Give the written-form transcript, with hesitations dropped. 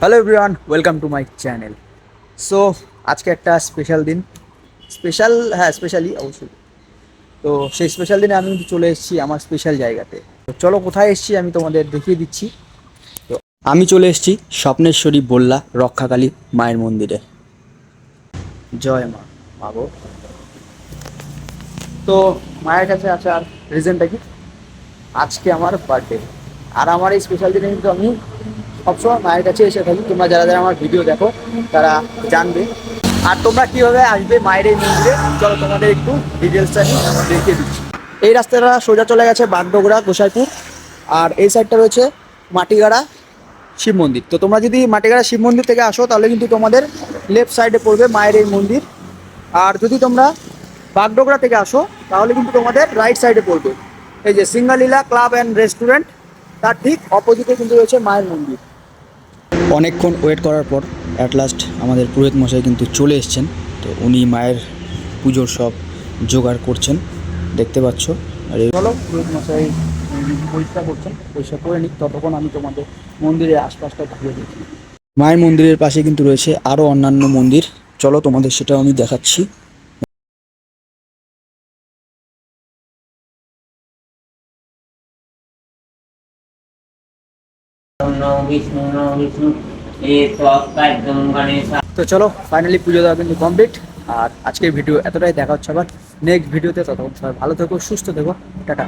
Hello everyone, welcome to my channel. So আজকে একটা special দিন, স্পেশালি অবশ্যই। তো সেই স্পেশাল দিনে আমি কিন্তু চলে এসেছি আমার স্পেশাল জায়গাতে। তো চলো কোথায় এসেছি আমি তোমাদের দেখিয়ে দিচ্ছি। তো আমি চলে এসেছি স্বপ্নেশ্বরী বল্লা রক্ষাকালী মায়ের মন্দিরে। জয় মা, মা গো। তো মায়ের কাছে আসার রিজনটা কি, আজকে আমার বার্থডে। আর আমার এই স্পেশাল দিনে কিন্তু আমি সবসময় মায়ের কাছে এসে থাকি। তোমরা যারা যারা আমার ভিডিও দেখো তারা জানবে। আর তোমরা কীভাবে আসবে মায়ের এই মন্দিরে, চলো তোমাদের একটু ডিটেলসটা আমি দেখিয়ে দিচ্ছি। এই রাস্তাটা সোজা চলে গেছে বাগডোগরা গোসাইপুর, আর এই সাইডটা রয়েছে মাটিগাড়া শিব মন্দির। তো তোমরা যদি মাটিগাড়া শিব মন্দির থেকে আসো তাহলে কিন্তু তোমাদের লেফট সাইডে পড়বে মায়ের এই মন্দির। আর যদি তোমরা বাগডোগরা থেকে আসো তাহলে কিন্তু তোমাদের রাইট সাইডে পড়বে এই যে সিঙ্গালীলা ক্লাব অ্যান্ড রেস্টুরেন্ট, তার ঠিক অপোজিটে কিন্তু রয়েছে মায়ের মন্দির। অনেকক্ষণ ওয়েট করার পর অ্যাট লাস্ট আমাদের পুরোহিত মশাই কিন্তু চলে এসছেন। তো উনি মায়ের পুজোর সব জোগাড় করছেন, দেখতে পাচ্ছ। আর চলো পুরোহিত মশাই পরিষ্কার করছেন, পরিষ্কার করে নিক, ততক্ষণ আমি তোমাদের মন্দিরের আশপাশটা ঘুরে দেখি। মায়ের মন্দিরের পাশে কিন্তু রয়েছে আরও অন্যান্য মন্দির, চলো তোমাদের সেটাও আমি দেখাচ্ছি। তো চলো ফাইনালি পুজো দেওয়া কিন্তু কমপ্লিট। আর আজকের ভিডিও এতটাই, দেখা হচ্ছে আবার নেক্সট ভিডিওতে। ততক্ষণ সবাই ভালো থেকো, সুস্থ থেকো, টাটা।